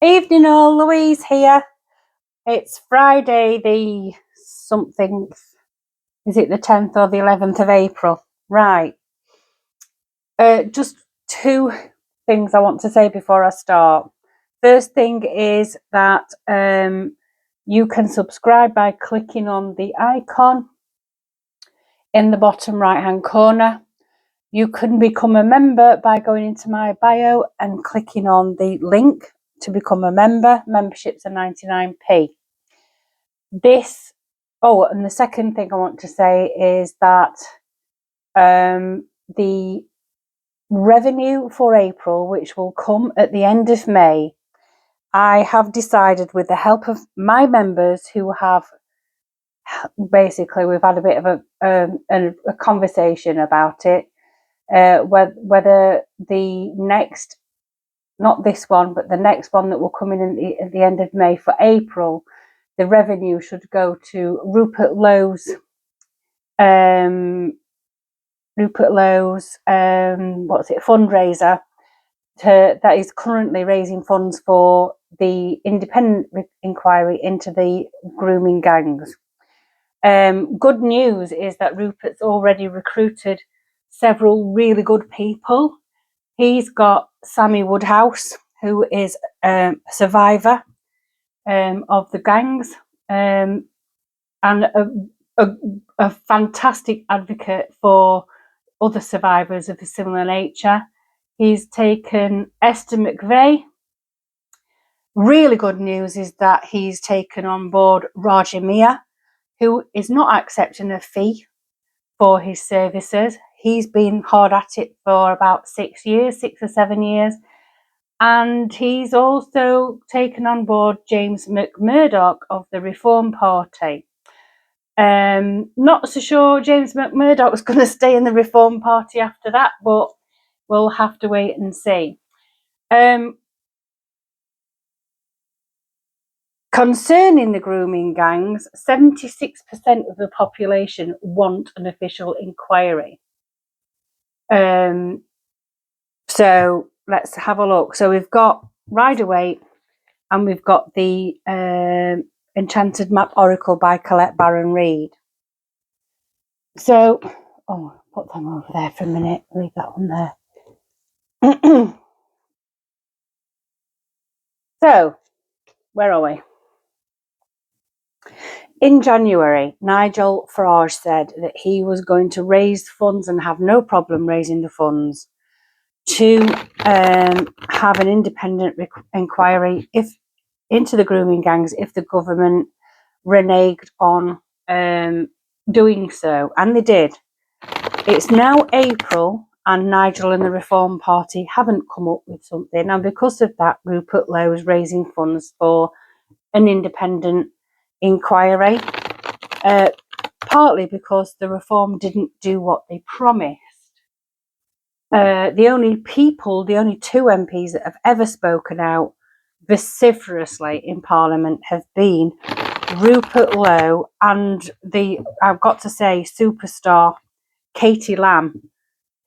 Evening all, Louise here. It's Friday the something, is it the 10th or the 11th of April? Right. Just two things I want to say before I start. First thing is that you can subscribe by clicking on the icon in the bottom right hand corner. You can become a member by going into my bio and clicking on the link to become a member. Memberships are 99p. And the second thing I want to say is that the revenue for April, which will come at the end of May, I have decided, with the help of my members who have basically, we've had a bit of a conversation about it, whether the next, not this one, but the next one that will come in at the end of May for April, the revenue should go to Rupert Lowe's fundraiser that is currently raising funds for the independent inquiry into the grooming gangs. Good news is that Rupert's already recruited several really good people. He's got Sammy Woodhouse, who is a survivor of the gangs, and a fantastic advocate for other survivors of a similar nature. He's taken Esther McVeigh. Really good news is that he's taken on board Raja Mia, who is not accepting a fee for his services. He's been hard at it for about 6 or 7 years. And he's also taken on board James McMurdoch of the Reform Party. Not so sure James McMurdoch was going to stay in the Reform Party after that, but we'll have to wait and see. Concerning the grooming gangs, 76% of the population want an official inquiry. So let's have a look. So we've got Rider-Waite and we've got the Enchanted Map Oracle by Colette Baron-Reid. So, put them over there for a minute. Leave that one there. So, where are we? In January, Nigel Farage said that he was going to raise funds and have no problem raising the funds to have an independent inquiry into the grooming gangs if the government reneged on doing so, and they did. It's now April and Nigel and the Reform Party haven't come up with something, and because of that, Rupert Lowe is raising funds for an independent inquiry, partly because the Reform didn't do what they promised. The only two MPs that have ever spoken out vociferously in Parliament have been Rupert Lowe and I've got to say, superstar Katie Lamb,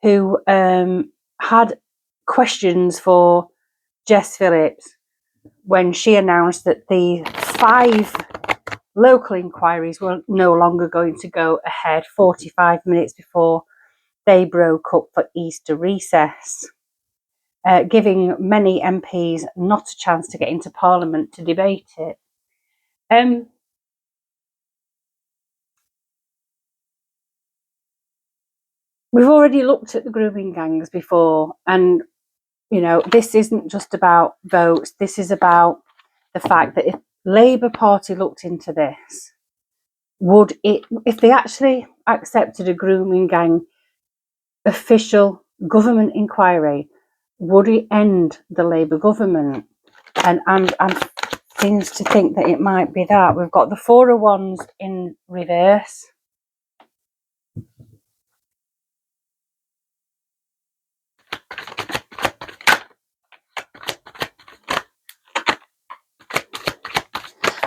who had questions for Jess Phillips when she announced that the 5 local inquiries were no longer going to go ahead 45 minutes before they broke up for Easter recess, giving many MPs not a chance to get into Parliament to debate it. We've already looked at the grooming gangs before, and this isn't just about votes. This is about the fact that if Labour Party looked into this, if they actually accepted a grooming gang official government inquiry, would it end the Labour government? And I'm seems to think that it might be that. We've got the 4 of Wands in reverse.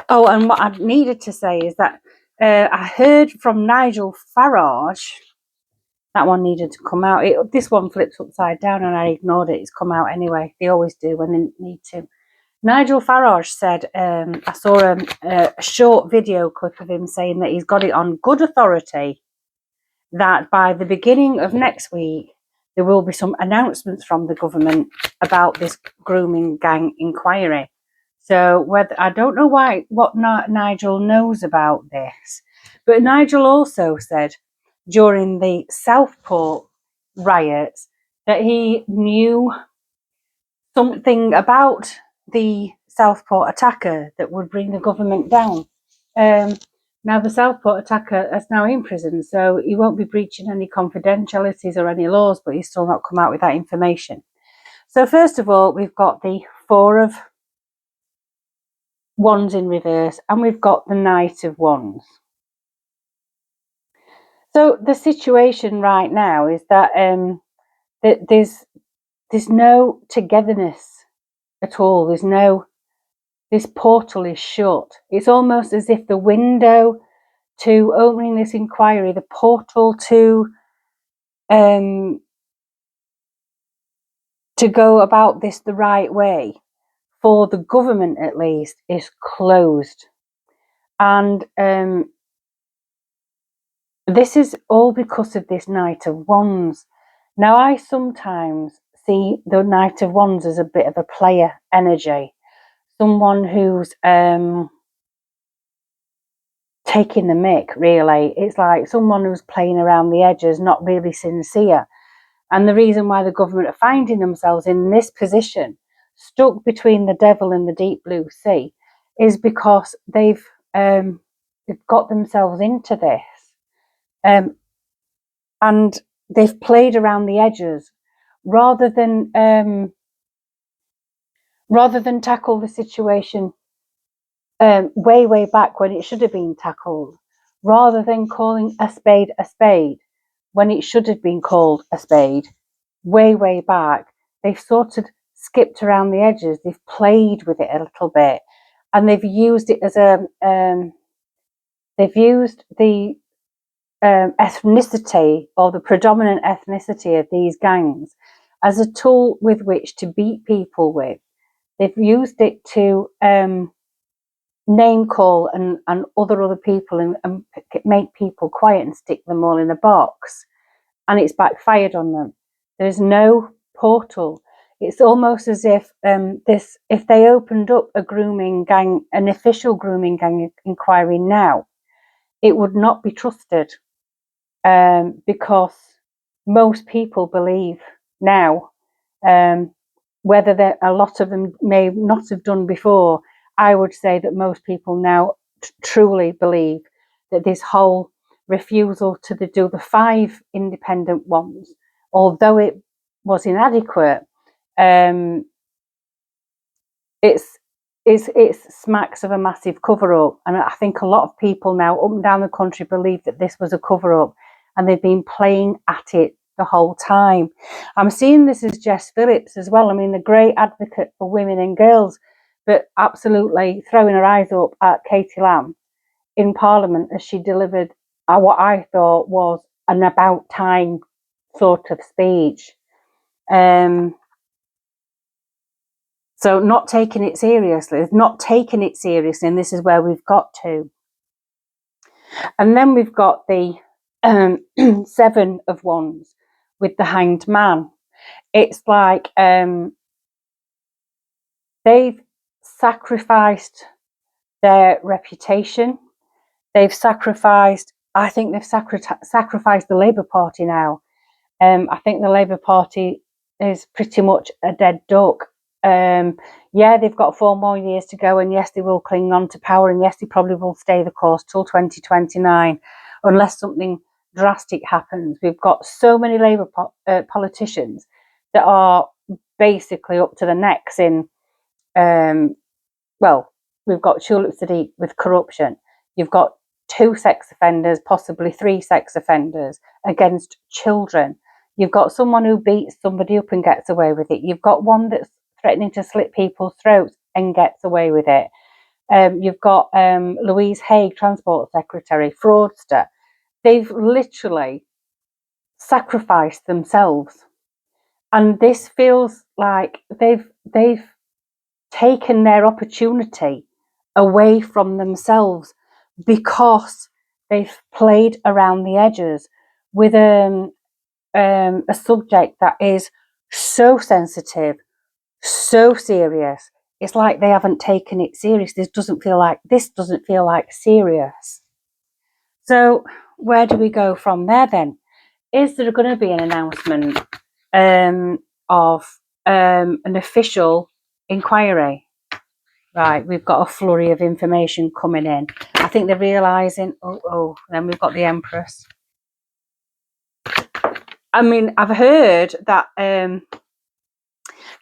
Oh, and what I needed to say is that I heard from Nigel Farage, that one needed to come out. This one flips upside down and I ignored it. It's come out anyway. They always do when they need to. Nigel Farage said, I saw a short video clip of him saying that he's got it on good authority that by the beginning of next week, there will be some announcements from the government about this grooming gang inquiry. So whether I don't know what Nigel knows about this, but Nigel also said during the Southport riots that he knew something about the Southport attacker that would bring the government down. Now, the Southport attacker is now in prison, so he won't be breaching any confidentialities or any laws, but he's still not come out with that information. So, first of all, we've got the Four of Wands in reverse, and we've got the Knight of Wands. So, the situation right now is that there's no togetherness at all. This portal is shut. It's almost as if the window to opening this inquiry, the portal to go about this the right way, for the government at least, is closed. And this is all because of this Knight of Wands. Now, I sometimes see the Knight of Wands as a bit of a player energy, someone who's taking the mick, really. It's like someone who's playing around the edges, not really sincere. And the reason why the government are finding themselves in this position, stuck between the devil and the deep blue sea, is because they've got themselves into this. And they've played around the edges rather than tackle the situation way back when it should have been tackled, rather than calling a spade when it should have been called a spade way back. They've sort of skipped around the edges. They've played with it a little bit, and they've used it as they've used the ethnicity, or the predominant ethnicity of these gangs, as a tool with which to beat people with. They've used it to name call and other people and make people quiet and stick them all in a box, and it's backfired on them. There's no portal. It's almost as if if they opened up a grooming gang, an official grooming gang inquiry now, it would not be trusted, because most people believe now, whether a lot of them may not have done before, I would say that most people now truly believe that this whole refusal to do the 5 independent ones, although it was inadequate, it smacks of a massive cover-up. And I think a lot of people now up and down the country believe that this was a cover-up, and they've been playing at it the whole time. I'm seeing this as Jess Phillips as well. I mean, the great advocate for women and girls, but absolutely throwing her eyes up at Katie Lamb in Parliament as she delivered what I thought was an about time sort of speech. So not taking it seriously, and this is where we've got to. And then we've got the 7 of Wands with the Hanged Man. It's like they've sacrificed their reputation. I think they've sacrificed the Labour Party now. I think the Labour Party is pretty much a dead duck. Yeah, they've got 4 more years to go, and yes, they will cling on to power, and yes, they probably will stay the course till 2029, unless something drastic happens. We've got so many Labour politicians that are basically up to the necks in, we've got Tulip Sadiq with corruption. You've got 2 sex offenders, possibly 3 sex offenders against children. You've got someone who beats somebody up and gets away with it. You've got one that's threatening to slit people's throats and gets away with it. You've got Louise Haigh, Transport Secretary, fraudster. They've literally sacrificed themselves. And this feels like they've taken their opportunity away from themselves because they've played around the edges with a subject that is so sensitive, so serious. It's like they haven't taken it serious. This doesn't feel like serious. So where do we go from there then? Is there going to be an announcement of an official inquiry? Right, we've got a flurry of information coming in. I think they're realising, then we've got the Empress. I mean, I've heard that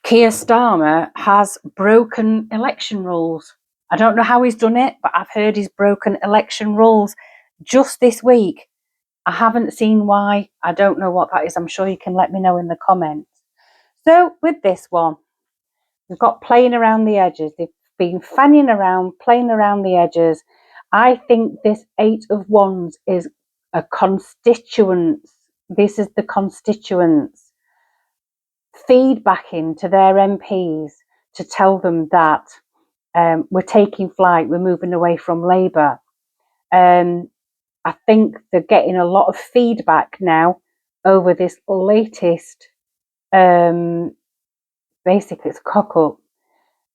Keir Starmer has broken election rules. I don't know how he's done it, but I've heard he's broken election rules just this week. I haven't seen why. I don't know what that is. I'm sure you can let me know in the comments. So with this one, we've got playing around the edges. They've been fanning around, playing around the edges. I think this Eight of Wands is a constituents. This is the constituents feedback into their MPs to tell them that we're taking flight, we're moving away from Labour. I think they're getting a lot of feedback now over this latest, basically it's cock up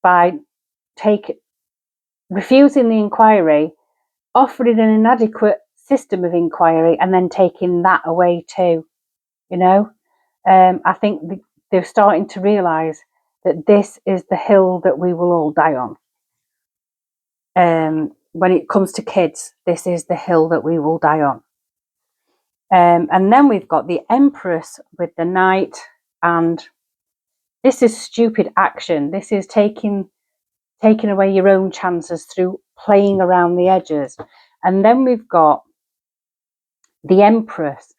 by refusing the inquiry, offering an inadequate system of inquiry, and then taking that away too. You know, I think they're starting to realise that this is the hill that we will all die on. When it comes to kids, this is the hill that we will die on. And then we've got the Empress with the Knight, and this is stupid action. This is taking away your own chances through playing around the edges. And then we've got the Empress.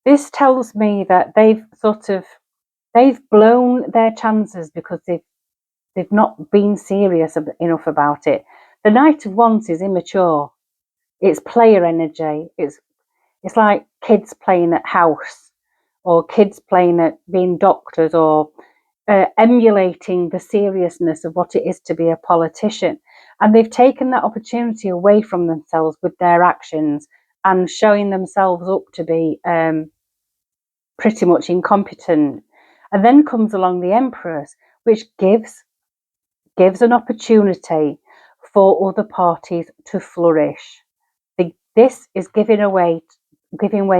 This tells me that they've blown their chances because they've not been serious enough about it. The Knight of Wands is immature. It's player energy. It's like kids playing at house, or kids playing at being doctors, or emulating the seriousness of what it is to be a politician. And they've taken that opportunity away from themselves with their actions and showing themselves up to be pretty much incompetent. And then comes along the Empress, which gives an opportunity for other parties to flourish. This is giving way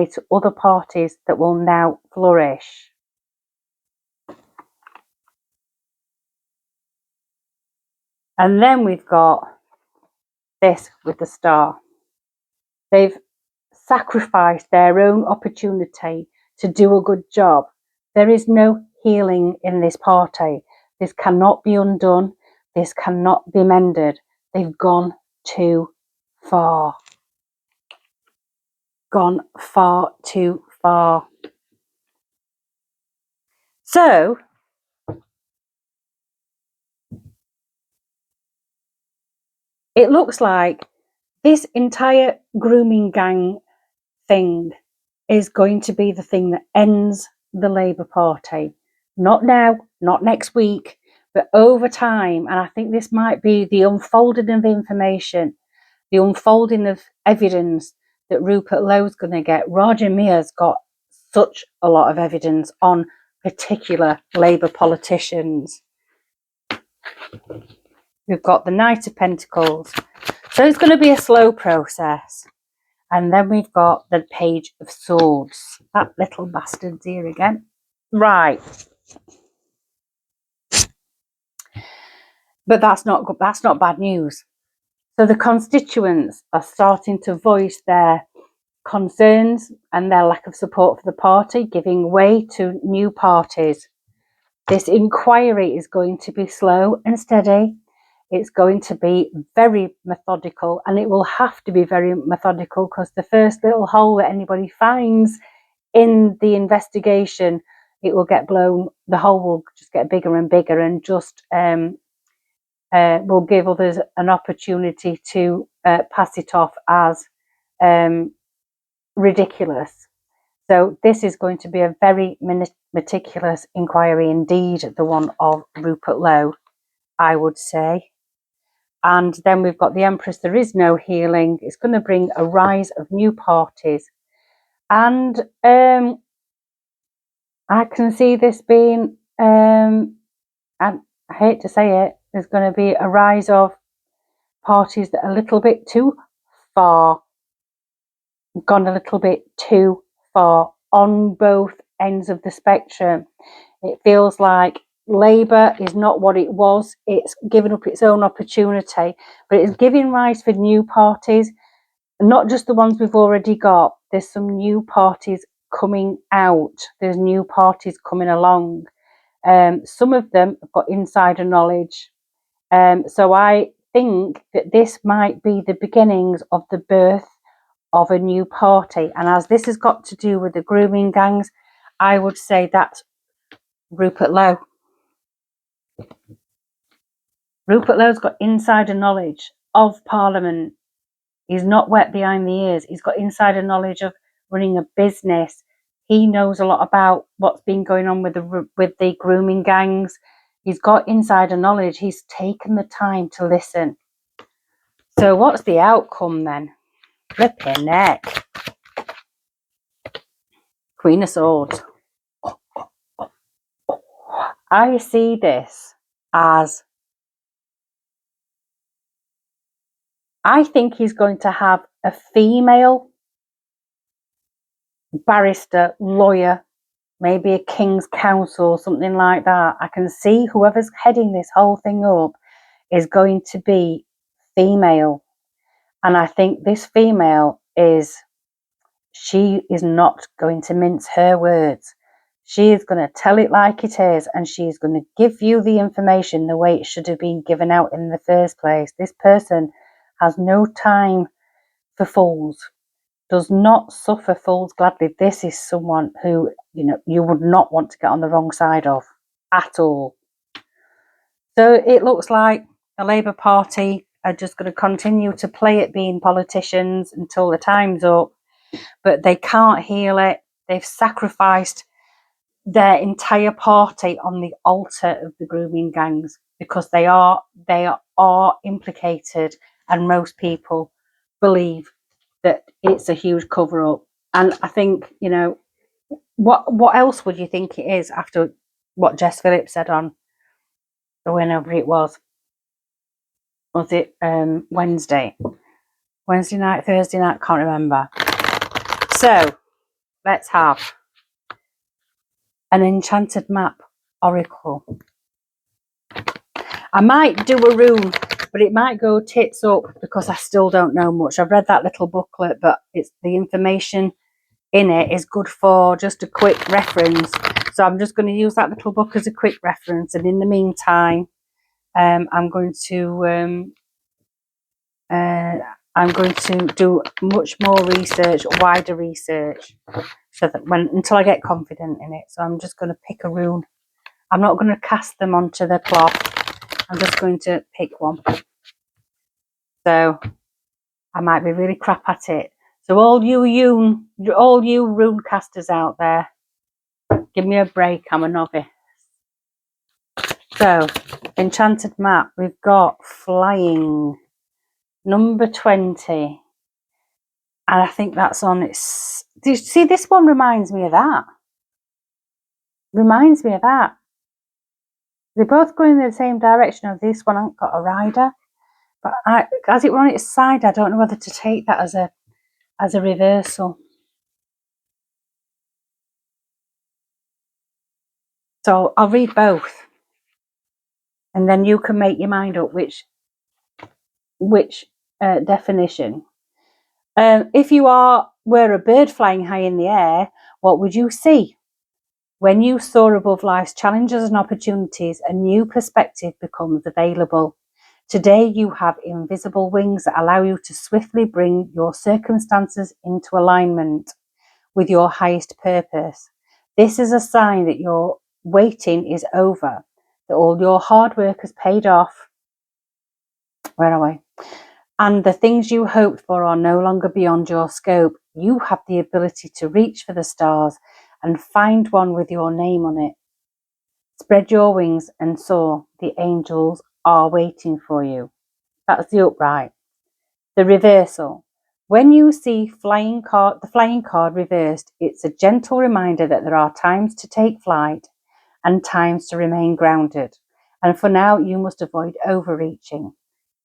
to other parties that will now flourish. And then we've got this with the Star. They've sacrificed their own opportunity to do a good job. There is no healing in this party. This cannot be undone. This cannot be mended. They've gone too far. Gone far too far. So it looks like this entire grooming gang thing is going to be the thing that ends the Labour Party. Not now, not next week, but over time. And I think this might be the unfolding of information, the unfolding of evidence that Rupert Lowe's going to get. Roger Mears got such a lot of evidence on particular Labour politicians. We've got the Knight of Pentacles. So it's going to be a slow process. And then we've got the Page of Swords. That little bastard's here again. Right. But that's not good. That's not bad news. So the constituents are starting to voice their concerns and their lack of support for the party, giving way to new parties. This inquiry is going to be slow and steady. It's going to be very methodical, and it will have to be very methodical because the first little hole that anybody finds in the investigation, it will get blown. The hole will just get bigger and bigger, and just will give others an opportunity to pass it off as ridiculous. So this is going to be a very meticulous inquiry indeed, the one of Rupert Lowe. I would say. And then we've got the Empress, there is no healing. It's going to bring a rise of new parties. And I can see this being, and I hate to say it, there's going to be a rise of parties that are a little bit too far, gone a little bit too far on both ends of the spectrum. It feels like Labour is not what it was. It's given up its own opportunity, but it's giving rise for new parties, not just the ones we've already got. There's some new parties coming out. There's new parties coming along. Some of them have got insider knowledge. So I think that this might be the beginnings of the birth of a new party. And as this has got to do with the grooming gangs, I would say that's Rupert Lowe. Rupert Lowe's got insider knowledge of Parliament. He's not wet behind the ears. He's got insider knowledge of running a business. He knows a lot about what's been going on with the grooming gangs. He's got insider knowledge. He's taken the time to listen. So what's the outcome then? Flipping neck. Queen of Swords. I see this as, I think he's going to have a female barrister, lawyer, maybe a King's Counsel or something like that. I can see whoever's heading this whole thing up is going to be female. And I think this female she is not going to mince her words. She is going to tell it like it is, and she's going to give you the information the way it should have been given out in the first place. This person has no time for fools, does not suffer fools gladly. This is someone who, you would not want to get on the wrong side of at all. So it looks like the Labour Party are just going to continue to play at being politicians until the time's up, but they can't heal it. They've sacrificed their entire party on the altar of the grooming gangs because they are implicated, and most people believe that it's a huge cover up. And I think, what else would you think it is after what Jess Phillips said on whenever it was it Wednesday night, Thursday night, can't remember. So let's have an enchanted map oracle. I might do a rune, but it might go tits up because I still don't know much. I've read that little booklet, but it's the information in it is good for just a quick reference. So I'm just going to use that little book as a quick reference. And in the meantime, I'm going to do much more research, wider research, so that until I get confident in it. So I'm just going to pick a rune. I'm not going to cast them onto the cloth. I'm just going to pick one. So I might be really crap at it. So all you rune casters out there, give me a break. I'm a novice. So enchanted map, we've got flying, number 20. And I think that's on its... Do you see, this one reminds me of that. They both go in the same direction. Of this one hasn't got a rider. But as it were on its side, I don't know whether to take that as a reversal. So I'll read both. And then you can make your mind up which definition. If you were a bird flying high in the air, what would you see? When you soar above life's challenges and opportunities, a new perspective becomes available. Today you have invisible wings that allow you to swiftly bring your circumstances into alignment with your highest purpose. This is a sign that your waiting is over, that all your hard work has paid off. Where are we? And the things you hoped for are no longer beyond your scope. You have the ability to reach for the stars and find one with your name on it. Spread your wings and soar. The angels are waiting for you. That's the upright. The reversal. When you see the flying card reversed, it's a gentle reminder that there are times to take flight and times to remain grounded. And for now, you must avoid overreaching.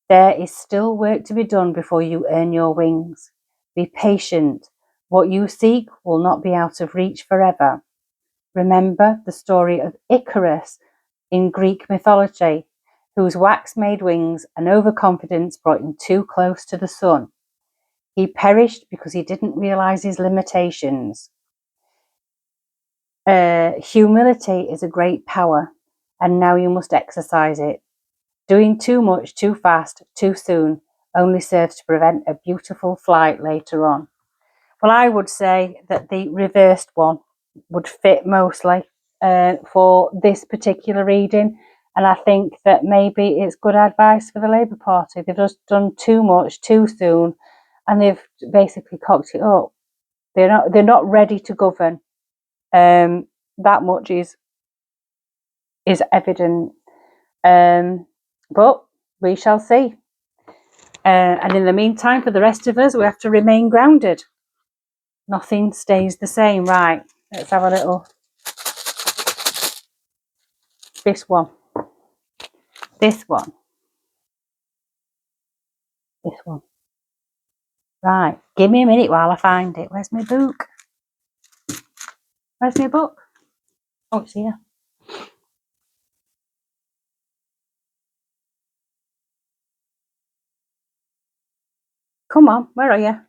There is still work to be done before you earn your wings. Be patient. What you seek will not be out of reach forever. Remember the story of Icarus in Greek mythology, whose wax-made wings and overconfidence brought him too close to the sun. He perished because he didn't realize his limitations. Humility is a great power, and now you must exercise it. Doing too much, too fast, too soon only serves to prevent a beautiful flight later on. Well, I would say that the reversed one would fit mostly for this particular reading. And I think that maybe it's good advice for the Labour Party. They've just done too much too soon, and they've basically cocked it up. They're not ready to govern. That much is evident. But we shall see. And in the meantime, for the rest of us, we have to remain grounded. Nothing stays the same. Right, let's have a little. This one. This one. This one. Right, give me a minute while I find it. Where's my book? Where's my book? Oh, it's here. Come on, where are you?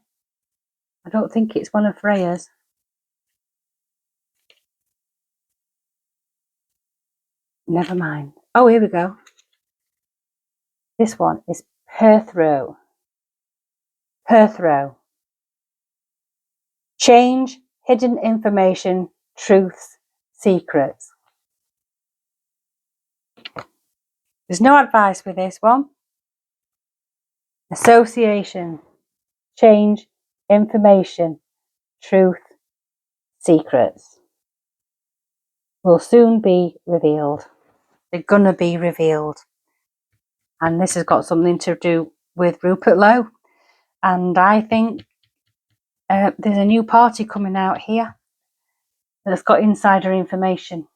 I don't think it's one of Freya's. Never mind. Oh, here we go. This one is Perthrow. Perthrow. Change, hidden information, truths, secrets. There's no advice with this one. Association, change, information, truth, secrets will soon be revealed. They're gonna be revealed. And this has got something to do with Rupert Lowe. And I think there's a new party coming out here that's got insider information.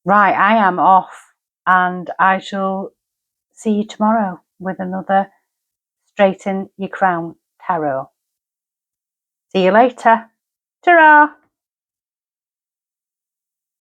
Right, I am off, and I shall see you tomorrow with another Straighten Your Crown Tarot. See you later. Ta-ra!